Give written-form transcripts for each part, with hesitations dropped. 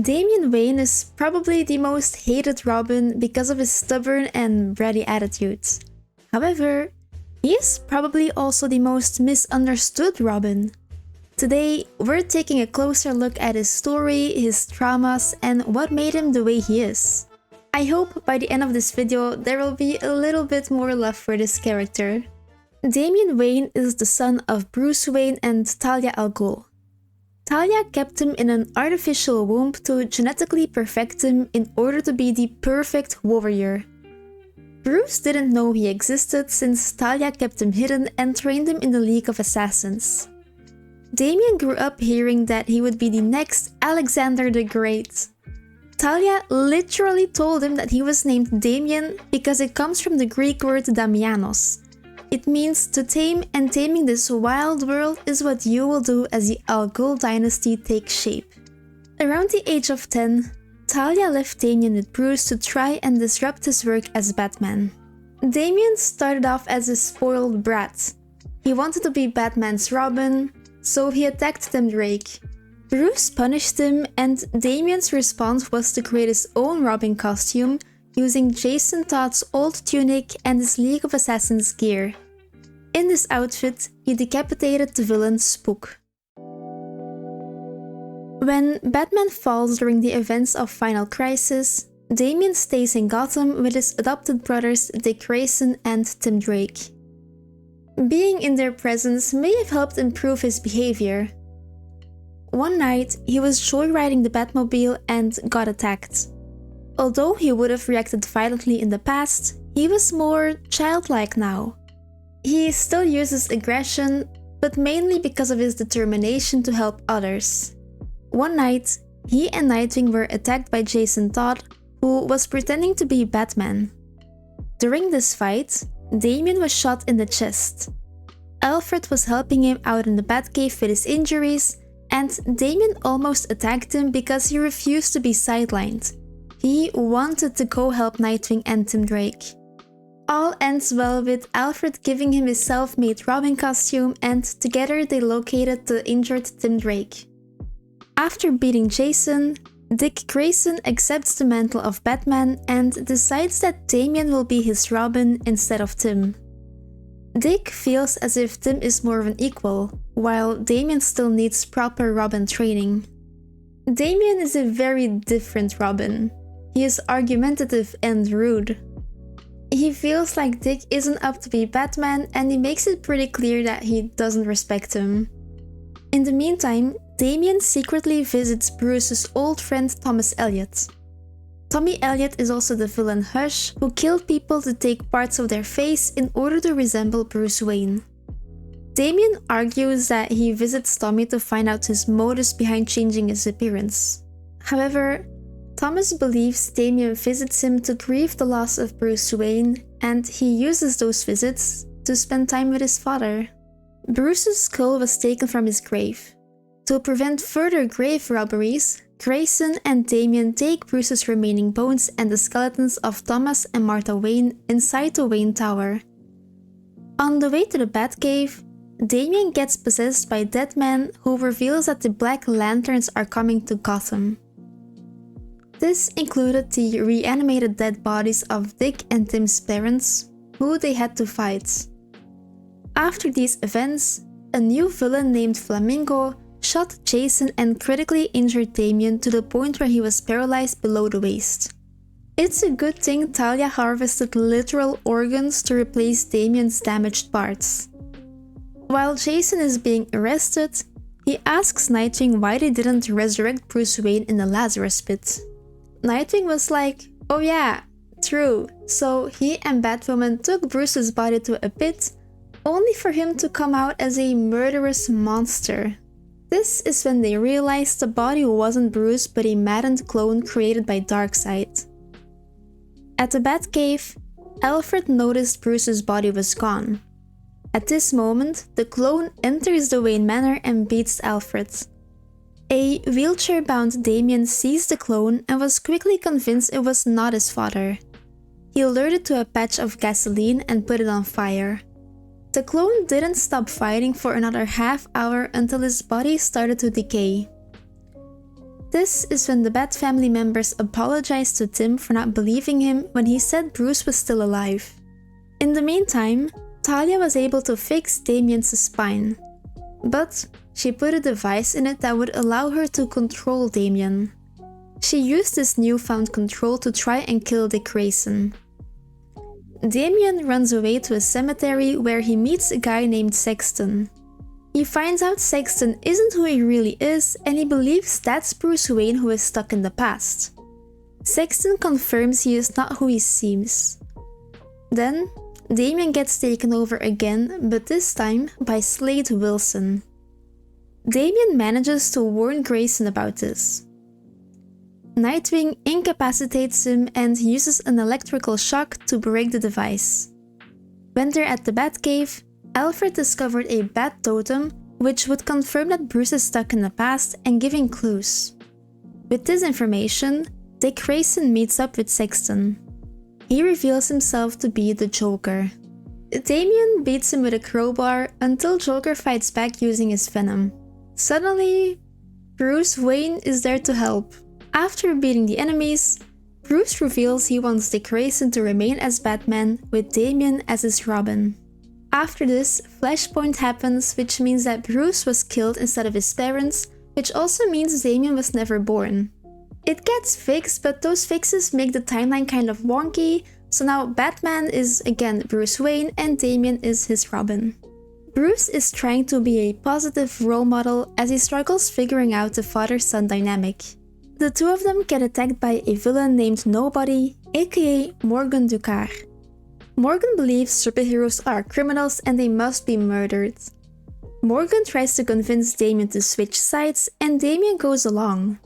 Damian Wayne is probably the most hated Robin because of his stubborn and bratty attitudes. However, he is probably also the most misunderstood Robin. Today, we're taking a closer look at his story, his traumas, and what made him the way he is. I hope by the end of this video there will be a little bit more love for this character. Damian Wayne is the son of Bruce Wayne and Talia Al Ghul. Talia kept him in an artificial womb to genetically perfect him in order to be the perfect warrior. Bruce didn't know he existed since Talia kept him hidden and trained him in the League of Assassins. Damian grew up hearing that he would be the next Alexander the Great. Talia literally told him that he was named Damian because it comes from the Greek word Damianos. It means to tame, and taming this wild world is what you will do as the Al Ghul dynasty takes shape. Around the age of 10, Talia left Damian with Bruce to try and disrupt his work as Batman. Damian started off as a spoiled brat. He wanted to be Batman's Robin, so he attacked Tim Drake. Bruce punished him, and Damian's response was to create his own Robin costume using Jason Todd's old tunic and his League of Assassins gear. In this outfit, he decapitated the villain Spook. When Batman falls during the events of Final Crisis, Damian stays in Gotham with his adopted brothers Dick Grayson and Tim Drake. Being in their presence may have helped improve his behavior. One night, he was joyriding the Batmobile and got attacked. Although he would have reacted violently in the past, he was more childlike now. He still uses aggression, but mainly because of his determination to help others. One night, he and Nightwing were attacked by Jason Todd, who was pretending to be Batman. During this fight, Damian was shot in the chest. Alfred was helping him out in the Batcave with his injuries, and Damian almost attacked him because he refused to be sidelined. He wanted to go help Nightwing and Tim Drake. All ends well with Alfred giving him his self-made Robin costume, and together they located the injured Tim Drake. After beating Jason, Dick Grayson accepts the mantle of Batman and decides that Damian will be his Robin instead of Tim. Dick feels as if Tim is more of an equal, while Damian still needs proper Robin training. Damian is a very different Robin. He is argumentative and rude. He feels like Dick isn't up to be Batman, and he makes it pretty clear that he doesn't respect him. In the meantime, Damian secretly visits Bruce's old friend Thomas Elliot. Tommy Elliot is also the villain Hush, who killed people to take parts of their face in order to resemble Bruce Wayne. Damian argues that he visits Tommy to find out his motives behind changing his appearance. However, Thomas believes Damian visits him to grieve the loss of Bruce Wayne, and he uses those visits to spend time with his father. Bruce's skull was taken from his grave. To prevent further grave robberies, Grayson and Damian take Bruce's remaining bones and the skeletons of Thomas and Martha Wayne inside the Wayne Tower. On the way to the Batcave, Damian gets possessed by a dead man who reveals that the Black Lanterns are coming to Gotham. This included the reanimated dead bodies of Dick and Tim's parents, who they had to fight. After these events, a new villain named Flamingo shot Jason and critically injured Damian to the point where he was paralyzed below the waist. It's a good thing Talia harvested literal organs to replace Damian's damaged parts. While Jason is being arrested, he asks Nightwing why they didn't resurrect Bruce Wayne in the Lazarus pit. Nightwing was like, "Oh yeah, true." So he and Batwoman took Bruce's body to a pit, only for him to come out as a murderous monster. This is when they realized the body wasn't Bruce but a maddened clone created by Darkseid. At the Batcave, Alfred noticed Bruce's body was gone. At this moment, the clone enters the Wayne Manor and beats Alfred. A wheelchair-bound Damian sees the clone and was quickly convinced it was not his father. He alerted to a patch of gasoline and put it on fire. The clone didn't stop fighting for another half hour until his body started to decay. This is when the Bat family members apologized to Tim for not believing him when he said Bruce was still alive. In the meantime, Talia was able to fix Damian's spine, but she put a device in it that would allow her to control Damian. She used this newfound control to try and kill Dick Grayson. Damian runs away to a cemetery where he meets a guy named Sexton. He finds out Sexton isn't who he really is, and he believes that's Bruce Wayne who is stuck in the past. Sexton confirms he is not who he seems. Then, Damian gets taken over again, but this time by Slade Wilson. Damian manages to warn Grayson about this. Nightwing incapacitates him and uses an electrical shock to break the device. When they're at the Batcave, Alfred discovered a bat totem which would confirm that Bruce is stuck in the past and giving clues. With this information, Dick Grayson meets up with Sexton. He reveals himself to be the Joker. Damian beats him with a crowbar until Joker fights back using his venom. Suddenly, Bruce Wayne is there to help. After beating the enemies, Bruce reveals he wants Dick Grayson to remain as Batman with Damian as his Robin. After this, Flashpoint happens, which means that Bruce was killed instead of his parents, which also means Damian was never born. It gets fixed, but those fixes make the timeline kind of wonky, so now Batman is again Bruce Wayne and Damian is his Robin. Bruce is trying to be a positive role model as he struggles figuring out the father-son dynamic. The two of them get attacked by a villain named Nobody, aka Morgan Ducar. Morgan believes superheroes are criminals and they must be murdered. Morgan tries to convince Damian to switch sides and Damian goes along.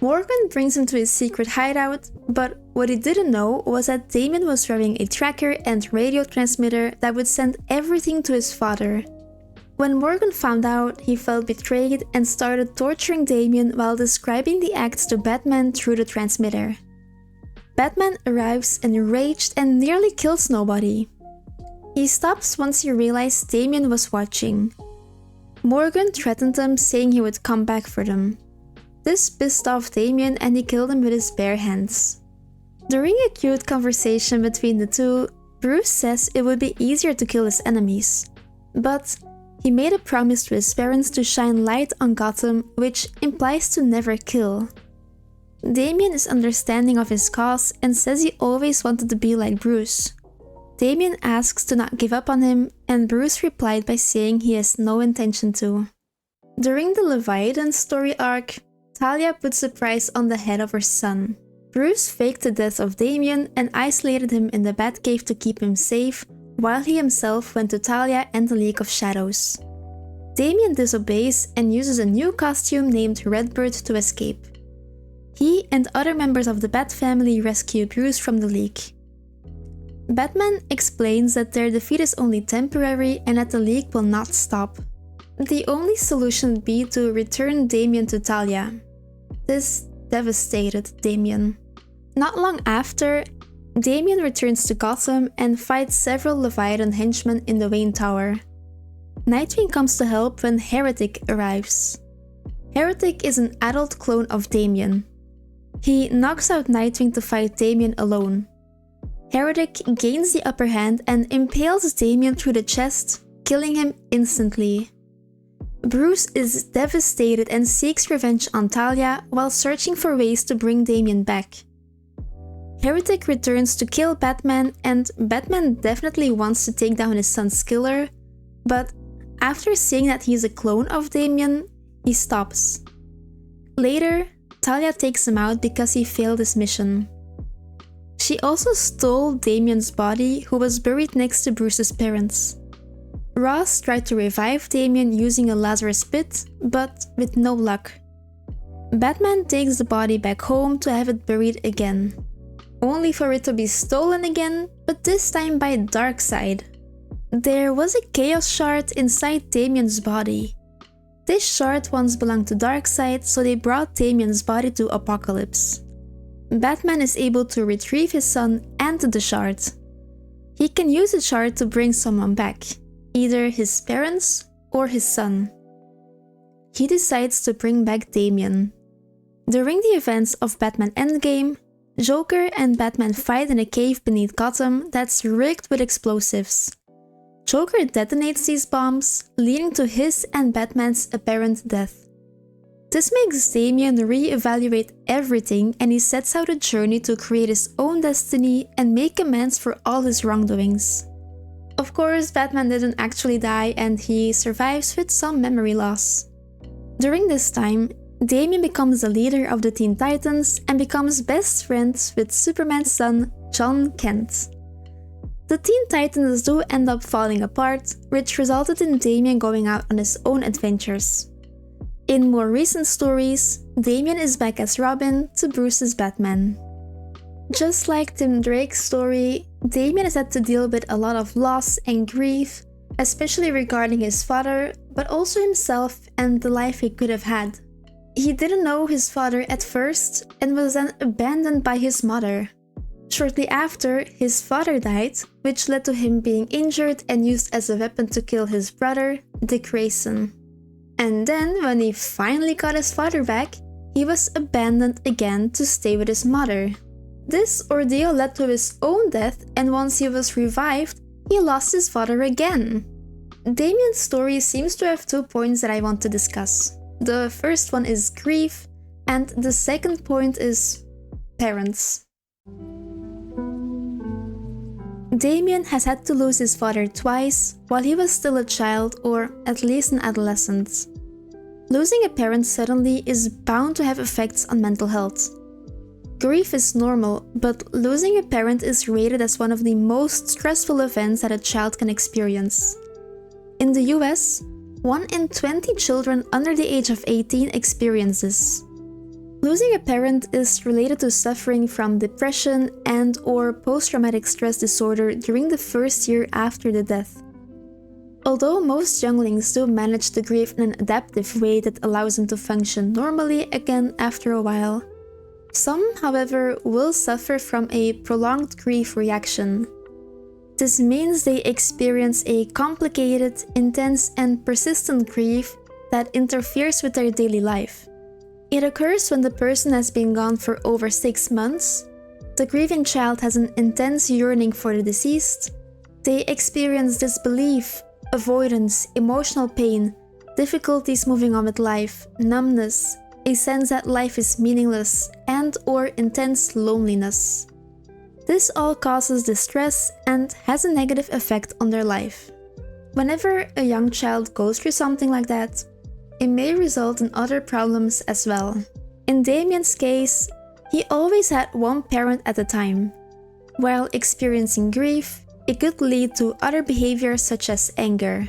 Morgan brings him to his secret hideout, but what he didn't know was that Damian was wearing a tracker and radio transmitter that would send everything to his father. When Morgan found out, he felt betrayed and started torturing Damian while describing the acts to Batman through the transmitter. Batman arrives enraged and nearly kills Nobody. He stops once he realized Damian was watching. Morgan threatened them, saying he would come back for them. This pissed off Damian and he killed him with his bare hands. During a cute conversation between the two, Bruce says it would be easier to kill his enemies. But he made a promise to his parents to shine light on Gotham, which implies to never kill. Damian is understanding of his cause and says he always wanted to be like Bruce. Damian asks to not give up on him, and Bruce replied by saying he has no intention to. During the Leviathan story arc, Talia puts a price on the head of her son. Bruce faked the death of Damian and isolated him in the Batcave to keep him safe, while he himself went to Talia and the League of Shadows. Damian disobeys and uses a new costume named Redbird to escape. He and other members of the Bat family rescue Bruce from the League. Batman explains that their defeat is only temporary and that the League will not stop. The only solution would be to return Damian to Talia. This devastated Damian. Not long after, Damian returns to Gotham and fights several Leviathan henchmen in the Wayne Tower. Nightwing comes to help when Heretic arrives. Heretic is an adult clone of Damian. He knocks out Nightwing to fight Damian alone. Heretic gains the upper hand and impales Damian through the chest, killing him instantly. Bruce is devastated and seeks revenge on Talia while searching for ways to bring Damian back. Heretic returns to kill Batman, and Batman definitely wants to take down his son's killer, but after seeing that he's a clone of Damian, he stops. Later, Talia takes him out because he failed his mission. She also stole Damian's body, who was buried next to Bruce's parents. Ross tried to revive Damian using a Lazarus pit, but with no luck. Batman takes the body back home to have it buried again, only for it to be stolen again, but this time by Darkseid. There was a Chaos Shard inside Damian's body. This shard once belonged to Darkseid, so they brought Damian's body to Apocalypse. Batman is able to retrieve his son and the shard. He can use the shard to bring someone back, either his parents or his son. He decides to bring back Damian. During the events of Batman Endgame, Joker and Batman fight in a cave beneath Gotham that's rigged with explosives. Joker detonates these bombs, leading to his and Batman's apparent death. This makes Damian re-evaluate everything, and he sets out a journey to create his own destiny and make amends for all his wrongdoings. Of course, Batman didn't actually die, and he survives with some memory loss. During this time, Damian becomes the leader of the Teen Titans and becomes best friends with Superman's son, John Kent. The Teen Titans do end up falling apart, which resulted in Damian going out on his own adventures. In more recent stories, Damian is back as Robin to Bruce's Batman. Just like Tim Drake's story, Damian has had to deal with a lot of loss and grief, especially regarding his father, but also himself and the life he could have had. He didn't know his father at first and was then abandoned by his mother. Shortly after, his father died, which led to him being injured and used as a weapon to kill his brother, Dick Grayson. And then, when he finally got his father back, he was abandoned again to stay with his mother. This ordeal led to his own death, and once he was revived, he lost his father again. Damian's story seems to have 2 points that I want to discuss. The first one is grief, and the second point is parents. Damian has had to lose his father twice while he was still a child, or at least an adolescent. Losing a parent suddenly is bound to have effects on mental health. Grief is normal, but losing a parent is rated as one of the most stressful events that a child can experience. In the US, 1 in 20 children under the age of 18 experience this. Losing a parent is related to suffering from depression and/or post-traumatic stress disorder during the first year after the death. Although most younglings do manage to grieve in an adaptive way that allows them to function normally again after a while, some, however, will suffer from a prolonged grief reaction. This means they experience a complicated, intense, and persistent grief that interferes with their daily life. It occurs when the person has been gone for over 6 months, the grieving child has an intense yearning for the deceased, they experience disbelief, avoidance, emotional pain, difficulties moving on with life, numbness, a sense that life is meaningless, and/or intense loneliness. This all causes distress and has a negative effect on their life. Whenever a young child goes through something like that, it may result in other problems as well. In Damian's case, he always had one parent at a time. While experiencing grief, it could lead to other behaviors such as anger.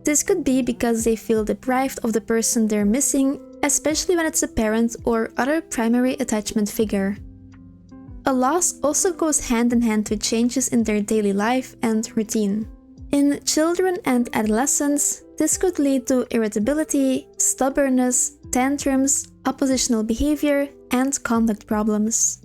This could be because they feel deprived of the person they're missing, especially when it's a parent or other primary attachment figure. A loss also goes hand in hand with changes in their daily life and routine. In children and adolescents, this could lead to irritability, stubbornness, tantrums, oppositional behavior, and conduct problems.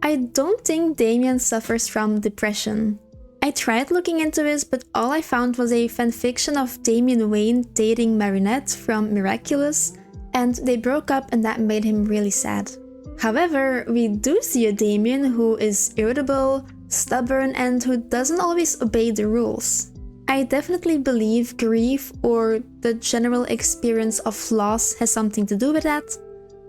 I don't think Damian suffers from depression. I tried looking into this, but all I found was a fanfiction of Damian Wayne dating Marinette from Miraculous, and they broke up and that made him really sad. However, we do see a Damian who is irritable, stubborn, and who doesn't always obey the rules. I definitely believe grief or the general experience of loss has something to do with that,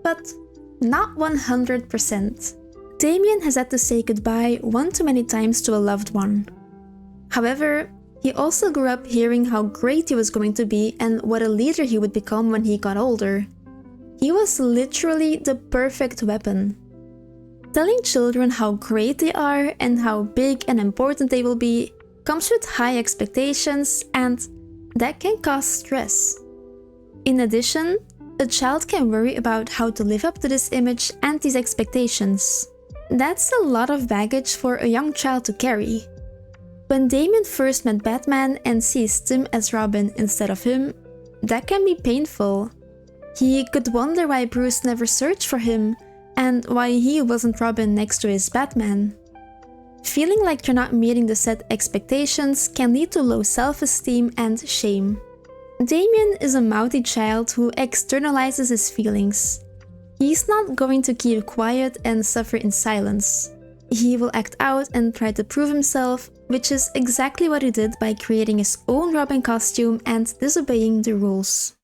but not 100%. Damian has had to say goodbye one too many times to a loved one. However, he also grew up hearing how great he was going to be and what a leader he would become when he got older. He was literally the perfect weapon. Telling children how great they are and how big and important they will be comes with high expectations, and that can cause stress. In addition, a child can worry about how to live up to this image and these expectations. That's a lot of baggage for a young child to carry. When Damian first met Batman and sees Tim as Robin instead of him, that can be painful. He could wonder why Bruce never searched for him and why he wasn't Robin next to his Batman. Feeling like you're not meeting the set expectations can lead to low self-esteem and shame. Damian is a mouthy child who externalizes his feelings. He's not going to keep quiet and suffer in silence. He will act out and try to prove himself, which is exactly what he did by creating his own Robin costume and disobeying the rules.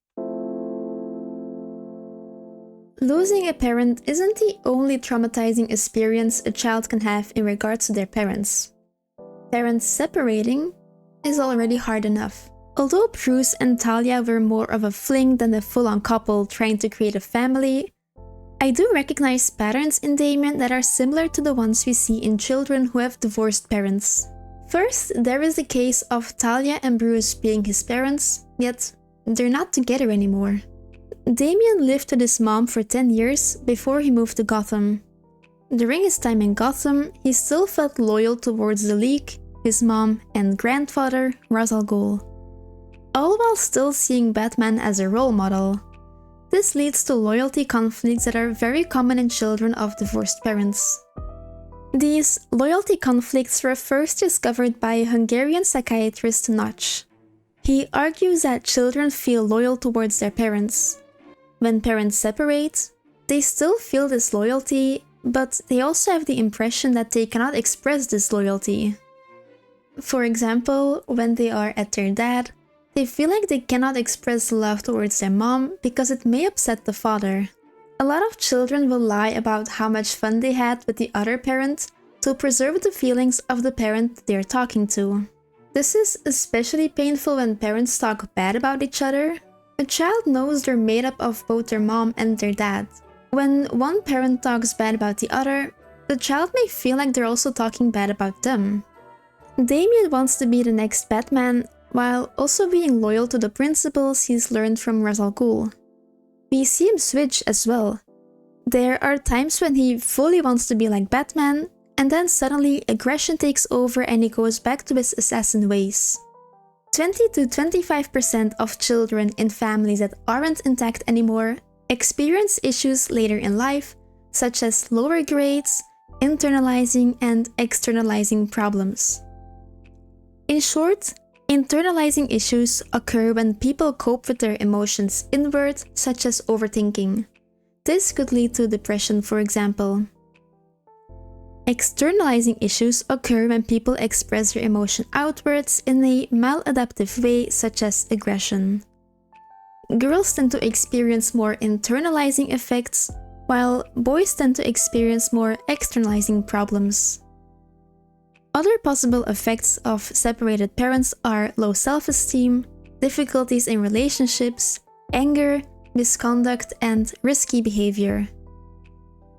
Losing a parent isn't the only traumatizing experience a child can have in regards to their parents. Parents separating is already hard enough. Although Bruce and Talia were more of a fling than a full-on couple trying to create a family, I do recognize patterns in Damian that are similar to the ones we see in children who have divorced parents. First, there is the case of Talia and Bruce being his parents, yet they're not together anymore. Damian lived with his mom for 10 years before he moved to Gotham. During his time in Gotham, he still felt loyal towards the League, his mom, and grandfather, Ra's al Ghul, all while still seeing Batman as a role model. This leads to loyalty conflicts that are very common in children of divorced parents. These loyalty conflicts were first discovered by Hungarian psychiatrist Notch. He argues that children feel loyal towards their parents. When parents separate, they still feel this loyalty, but they also have the impression that they cannot express this loyalty. For example, when they are at their dad, they feel like they cannot express love towards their mom because it may upset the father. A lot of children will lie about how much fun they had with the other parent to preserve the feelings of the parent they're talking to. This is especially painful when parents talk bad about each other. A child knows they're made up of both their mom and their dad. When one parent talks bad about the other, the child may feel like they're also talking bad about them. Damian wants to be the next Batman, while also being loyal to the principles he's learned from Ra's al Ghul. We see him switch as well. There are times when he fully wants to be like Batman, and then suddenly aggression takes over and he goes back to his assassin ways. 20 to 25% of children in families that aren't intact anymore experience issues later in life, such as lower grades, internalizing and externalizing problems. In short, internalizing issues occur when people cope with their emotions inward, such as overthinking. This could lead to depression, for example. Externalizing issues occur when people express their emotion outwards in a maladaptive way, such as aggression. Girls tend to experience more internalizing effects, while boys tend to experience more externalizing problems. Other possible effects of separated parents are low self-esteem, difficulties in relationships, anger, misconduct, and risky behavior.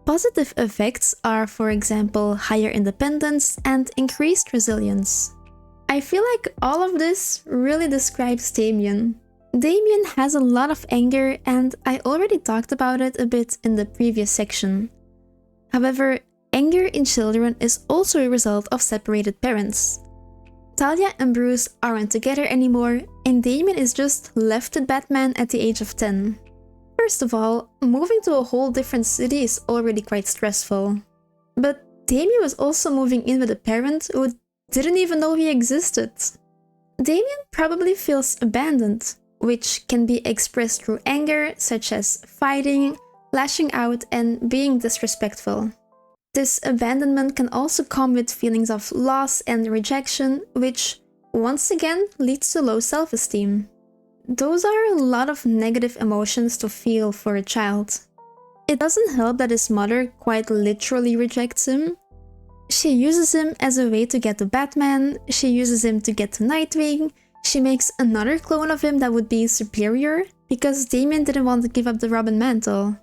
Positive effects are, for example, higher independence and increased resilience. I feel like all of this really describes Damian. Damian has a lot of anger, and I already talked about it a bit in the previous section. However, anger in children is also a result of separated parents. Talia and Bruce aren't together anymore, and Damian is just left with Batman at the age of 10. First of all, moving to a whole different city is already quite stressful. But Damian was also moving in with a parent who didn't even know he existed. Damian probably feels abandoned, which can be expressed through anger, such as fighting, lashing out, and being disrespectful. This abandonment can also come with feelings of loss and rejection, which once again leads to low self-esteem. Those are a lot of negative emotions to feel for a child. It doesn't help that his mother quite literally rejects him. She uses him as a way to get to Batman, she uses him to get to Nightwing, she makes another clone of him that would be superior, because Damian didn't want to give up the Robin mantle.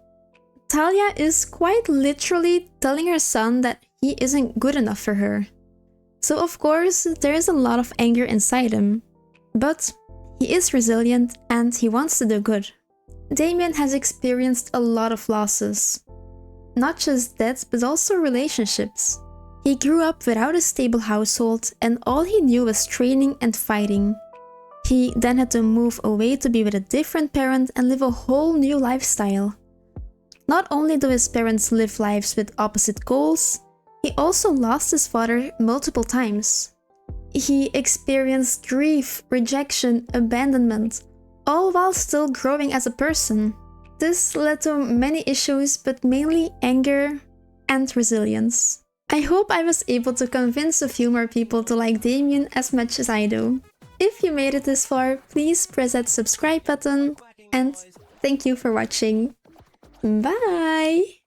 Talia is quite literally telling her son that he isn't good enough for her. So of course, there is a lot of anger inside him. But he is resilient and he wants to do good. Damian has experienced a lot of losses. Not just death, but also relationships. He grew up without a stable household and all he knew was training and fighting. He then had to move away to be with a different parent and live a whole new lifestyle. Not only do his parents live lives with opposite goals, he also lost his father multiple times. He experienced grief, rejection, abandonment, all while still growing as a person. This led to many issues, but mainly anger and resilience. I hope I was able to convince a few more people to like Damian as much as I do. If you made it this far, please press that subscribe button, and thank you for watching. Bye!